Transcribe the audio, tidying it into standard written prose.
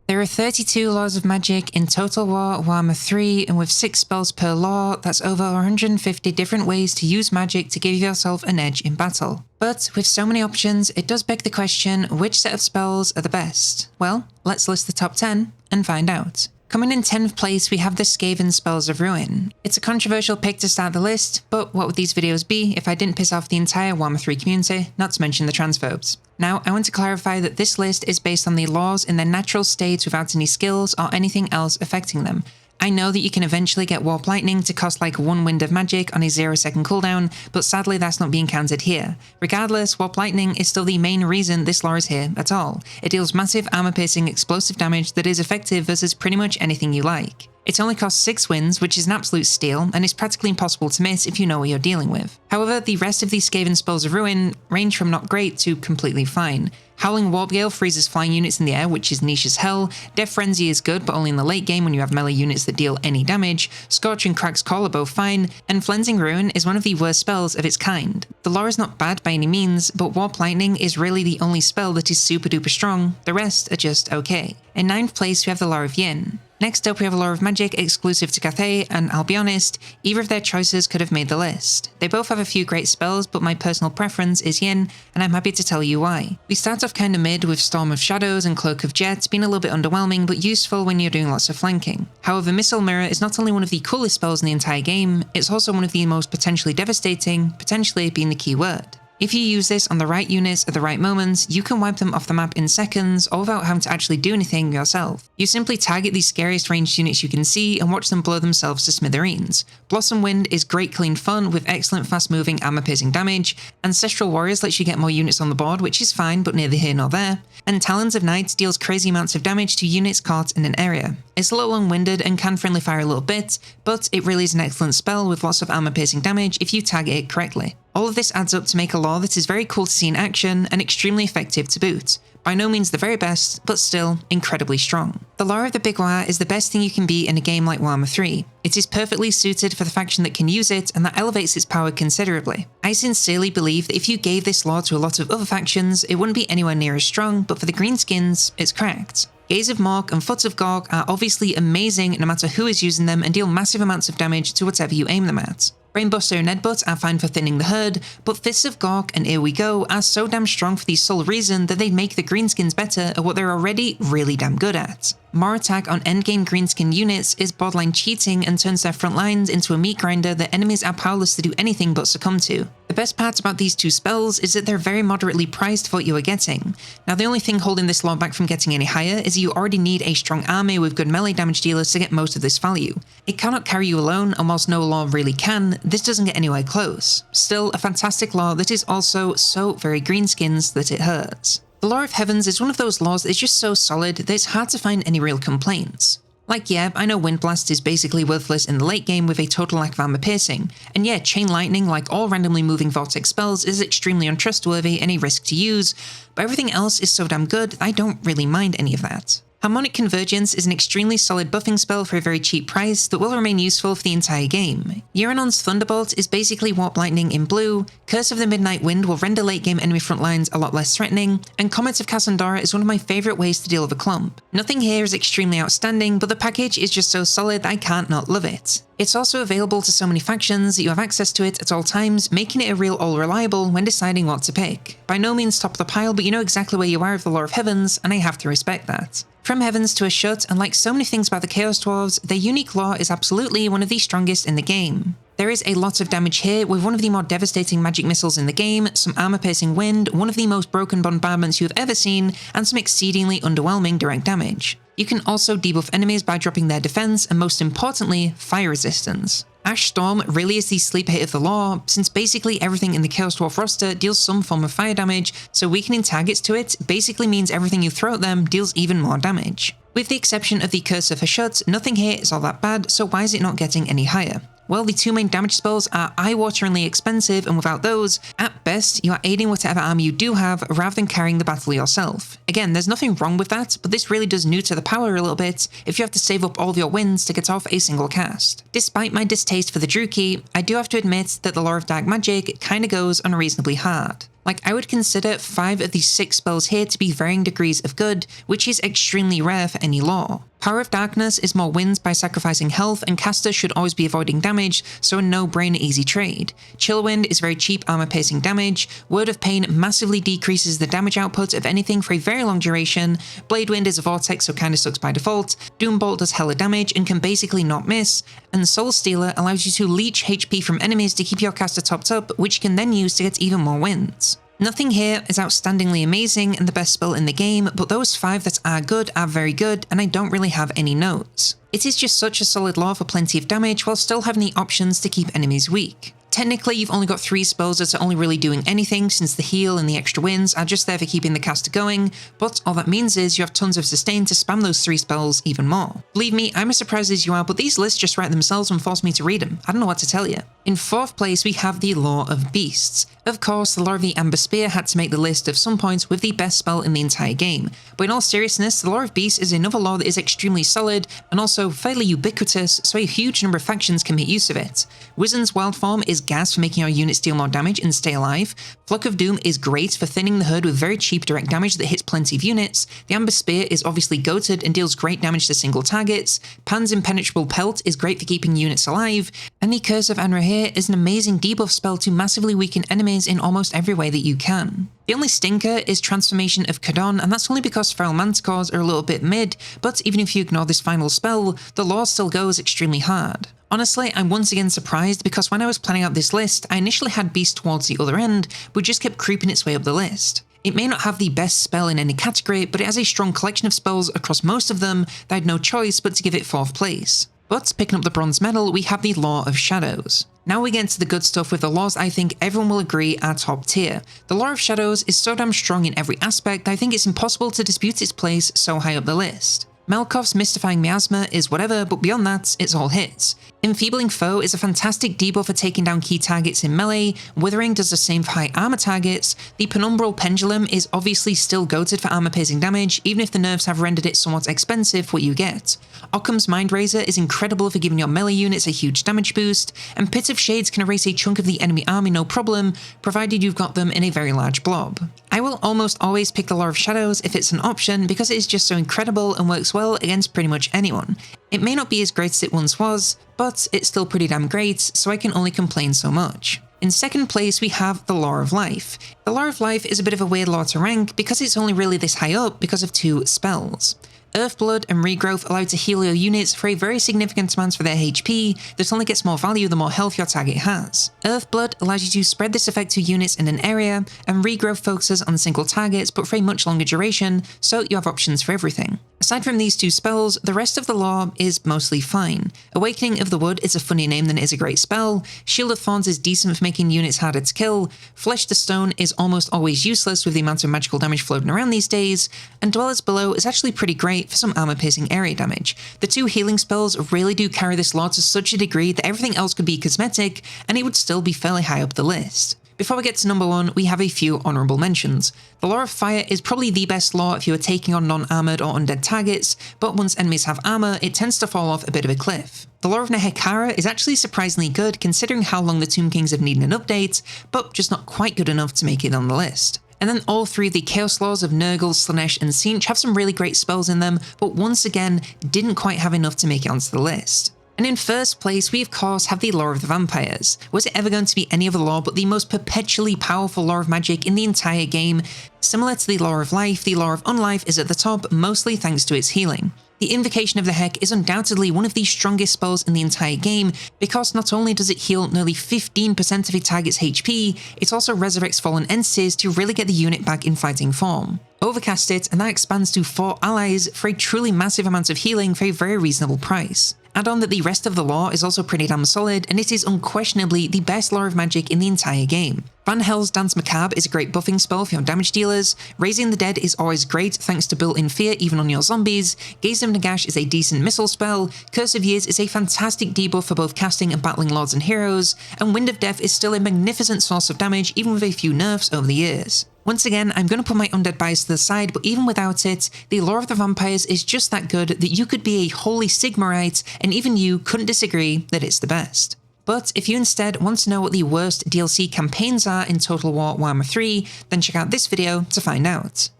There are 32 laws of magic in Total War Warhammer 3, and with 6 spells per law, that's over 150 different ways to use magic to give yourself an edge in battle. But with so many options, it does beg the question, which set of spells are the best? Well, let's list the top 10 and find out. Coming in 10th place, we have the Skaven Spells of Ruin. It's a controversial pick to start the list, but what would these videos be if I didn't piss off the entire Warhammer 3 community, not to mention the transphobes? Now, I want to clarify that this list is based on the laws in their natural states without any skills or anything else affecting them. I know that you can eventually get Warp Lightning to cost like 1 wind of magic on a 0-second cooldown, but sadly that's not being counted here. Regardless, Warp Lightning is still the main reason this law is here at all. It deals massive armor-piercing explosive damage that is effective versus pretty much anything you like. It only costs 6 wins, which is an absolute steal, and is practically impossible to miss if you know what you're dealing with. However, the rest of these Skaven Spells of Ruin range from not great to completely fine. Howling Warp Gale freezes flying units in the air, which is niche as hell. Death Frenzy is good, but only in the late game when you have melee units that deal any damage. Scorch and Crack's Call are both fine, and Flensing Ruin is one of the worst spells of its kind. The lore is not bad by any means, but Warp Lightning is really the only spell that is super duper strong. The rest are just okay. In 9th place, we have the Law of Yin. Next up, we have a Law of Magic exclusive to Cathay, and I'll be honest, either of their choices could have made the list. They both have a few great spells, but my personal preference is Yin, and I'm happy to tell you why. We start off kinda mid with Storm of Shadows and Cloak of Jet being a little bit underwhelming, but useful when you're doing lots of flanking. However, Missile Mirror is not only one of the coolest spells in the entire game, it's also one of the most potentially devastating, potentially being the key word. If you use this on the right units at the right moments, you can wipe them off the map in seconds, all without having to actually do anything yourself. You simply target the scariest ranged units you can see and watch them blow themselves to smithereens. Blossom Wind is great clean fun with excellent fast moving armor piercing damage. Ancestral Warriors lets you get more units on the board, which is fine but neither here nor there. And Talons of Night deals crazy amounts of damage to units caught in an area. It's a little long-winded and can friendly fire a little bit, but it really is an excellent spell with lots of armor piercing damage if you target it correctly. All of this adds up to make a law that is very cool to see in action and extremely effective to boot. By no means the very best, but still incredibly strong. The Law of the Big War is the best thing you can be in a game like Warhammer 3. It is perfectly suited for the faction that can use it, and that elevates its power considerably. I sincerely believe that if you gave this law to a lot of other factions, it wouldn't be anywhere near as strong, but for the greenskins, it's cracked. Gaze of Mork and Foot of Gork are obviously amazing no matter who is using them and deal massive amounts of damage to whatever you aim them at. Brainbuster and Nedbutt are fine for thinning the herd, but Fists of Gork and Here We Go are so damn strong for the sole reason that they make the greenskins better at what they're already really damn good at. More attack on endgame greenskin units is borderline cheating and turns their front lines into a meat grinder that enemies are powerless to do anything but succumb to. The best part about these two spells is that they're very moderately priced for what you are getting. Now, the only thing holding this law back from getting any higher is you already need a strong army with good melee damage dealers to get most of this value. It cannot carry you alone, and whilst no law really can, this doesn't get anywhere close. Still, a fantastic law that is also so very greenskins that it hurts. The Law of Heavens is one of those laws that is just so solid that it's hard to find any real complaints. Like, yeah, I know Wind Blast is basically worthless in the late game with a total lack of armor piercing, and yeah, Chain Lightning, like all randomly moving Vortex spells, is extremely untrustworthy and a risk to use, but everything else is so damn good that I don't really mind any of that. Harmonic Convergence is an extremely solid buffing spell for a very cheap price that will remain useful for the entire game. Euronon's Thunderbolt is basically Warp Lightning in blue, Curse of the Midnight Wind will render late game enemy front lines a lot less threatening, and Comet of Cassandra is one of my favourite ways to deal with a clump. Nothing here is extremely outstanding, but the package is just so solid that I can't not love it. It's also available to so many factions that you have access to it at all times, making it a real all-reliable when deciding what to pick. By no means top of the pile, but you know exactly where you are with the Law of Heavens, and I have to respect that. From Heavens to Ashut, and like so many things about the Chaos Dwarves, their unique law is absolutely one of the strongest in the game. There is a lot of damage here, with one of the more devastating magic missiles in the game, some armor-piercing wind, one of the most broken bombardments you have ever seen, and some exceedingly underwhelming direct damage. You can also debuff enemies by dropping their defense, and most importantly, fire resistance. Ash Storm really is the sleeper hit of the law, since basically everything in the Chaos Dwarf roster deals some form of fire damage, so weakening targets to it basically means everything you throw at them deals even more damage. With the exception of the Curse of Hashut, nothing here is all that bad, so why is it not getting any higher? Well, the two main damage spells are eye-wateringly expensive, and without those, at best, you are aiding whatever army you do have rather than carrying the battle yourself. Again, there's nothing wrong with that, but this really does neuter the power a little bit if you have to save up all of your wins to get off a single cast. Despite my distaste for the Druchii, I do have to admit that the Law of Dark Magic kinda goes unreasonably hard. Like, I would consider 5 of these 6 spells here to be varying degrees of good, which is extremely rare for any lore. Power of Darkness is more wins by sacrificing health, and casters should always be avoiding damage, so a no-brainer easy trade. Chillwind is very cheap armor-piercing damage. Word of Pain massively decreases the damage output of anything for a very long duration. Bladewind is a vortex, so kinda sucks by default. Doombolt does hella damage and can basically not miss. And Soul Stealer allows you to leech HP from enemies to keep your caster topped up, which you can then use to get even more wins. Nothing here is outstandingly amazing and the best spell in the game, but those 5 that are good are very good, and I don't really have any notes. It is just such a solid lore for plenty of damage while still having the options to keep enemies weak. Technically, you've only got 3 spells that are only really doing anything, since the heal and the extra wins are just there for keeping the caster going, but all that means is you have tons of sustain to spam those 3 spells even more. Believe me, I'm as surprised as you are, but these lists just write themselves and force me to read them. I don't know what to tell you. In 4th place, we have the Lore of Beasts. Of course, the Lore of the Amber Spear had to make the list of some points with the best spell in the entire game, but in all seriousness, the Lore of Beasts is another lore that is extremely solid and also fairly ubiquitous, so a huge number of factions can make use of it. Wizen's Wild Form is gas for making your units deal more damage and stay alive. Flock of Doom is great for thinning the herd with very cheap direct damage that hits plenty of units. The Amber Spear is obviously goated and deals great damage to single targets. Pan's Impenetrable Pelt is great for keeping units alive. And the Curse of Anrahir is an amazing debuff spell to massively weaken enemies in almost every way that you can. The only stinker is Transformation of Kadon, and that's only because Feral Manticores are a little bit mid, but even if you ignore this final spell, the lore still goes extremely hard. Honestly, I'm once again surprised because when I was planning out this list, I initially had Beast towards the other end, but just kept creeping its way up the list. It may not have the best spell in any category, but it has a strong collection of spells across most of them that I had no choice but to give it 4th place. But picking up the bronze medal, we have the Lore of Shadows. Now we get into the good stuff with the laws I think everyone will agree are top tier. The Lore of Shadows is so damn strong in every aspect that I think it's impossible to dispute its place so high up the list. Melkoff's Mystifying Miasma is whatever, but beyond that, it's all hits. Enfeebling Foe is a fantastic debuff for taking down key targets in melee, Withering does the same for high armor targets, the Penumbral Pendulum is obviously still goated for armor piercing damage, even if the nerfs have rendered it somewhat expensive for what you get. Occam's Mind Razor is incredible for giving your melee units a huge damage boost, and Pit of Shades can erase a chunk of the enemy army no problem, provided you've got them in a very large blob. I will almost always pick the Lore of Shadows if it's an option because it is just so incredible and works well against pretty much anyone. It may not be as great as it once was, but it's still pretty damn great, so I can only complain so much. In 2nd place, we have the Lore of Life. The Lore of Life is a bit of a weird lore to rank because it's only really this high up because of 2 spells. Earthblood and Regrowth allow you to heal your units for a very significant amount for their HP that only gets more value the more health your target has. Earthblood allows you to spread this effect to units in an area, and Regrowth focuses on single targets but for a much longer duration, so you have options for everything. Aside from these 2 spells, the rest of the lore is mostly fine. Awakening of the Wood is a funny name than it is a great spell, Shield of Thorns is decent for making units harder to kill, Flesh to Stone is almost always useless with the amount of magical damage floating around these days, and Dwellers Below is actually pretty great for some armor-piercing area damage. The 2 healing spells really do carry this lore to such a degree that everything else could be cosmetic, and it would still be fairly high up the list. Before we get to number 1, we have a few honourable mentions. The Lore of Fire is probably the best lore if you are taking on non-armoured or undead targets, but once enemies have armour, it tends to fall off a bit of a cliff. The Lore of Nehekara is actually surprisingly good considering how long the Tomb Kings have needed an update, but just not quite good enough to make it on the list. And then all 3 of the Chaos Lores of Nurgle, Slaanesh and Tzeentch have some really great spells in them, but once again, didn't quite have enough to make it onto the list. And in 1st place, we of course have the Lore of the Vampires. Was it ever going to be any other lore but the most perpetually powerful lore of magic in the entire game? Similar to the Lore of Life, the Lore of Unlife is at the top, mostly thanks to its healing. The Invocation of the Heck is undoubtedly one of the strongest spells in the entire game because not only does it heal nearly 15% of a target's HP, it also resurrects fallen entities to really get the unit back in fighting form. Overcast it and that expands to 4 allies for a truly massive amount of healing for a very reasonable price. Add on that the rest of the lore is also pretty damn solid, and it is unquestionably the best lore of magic in the entire game. Van Hel's Dance Macabre is a great buffing spell for your damage dealers, Raising the Dead is always great thanks to built-in fear even on your zombies, Gaze of Nagash is a decent missile spell, Curse of Years is a fantastic debuff for both casting and battling lords and heroes, and Wind of Death is still a magnificent source of damage even with a few nerfs over the years. Once again, I'm going to put my undead bias to the side, but even without it, the Lore of the Vampires is just that good that you could be a holy Sigmarite, and even you couldn't disagree that it's the best. But if you instead want to know what the worst DLC campaigns are in Total War Warhammer 3, then check out this video to find out.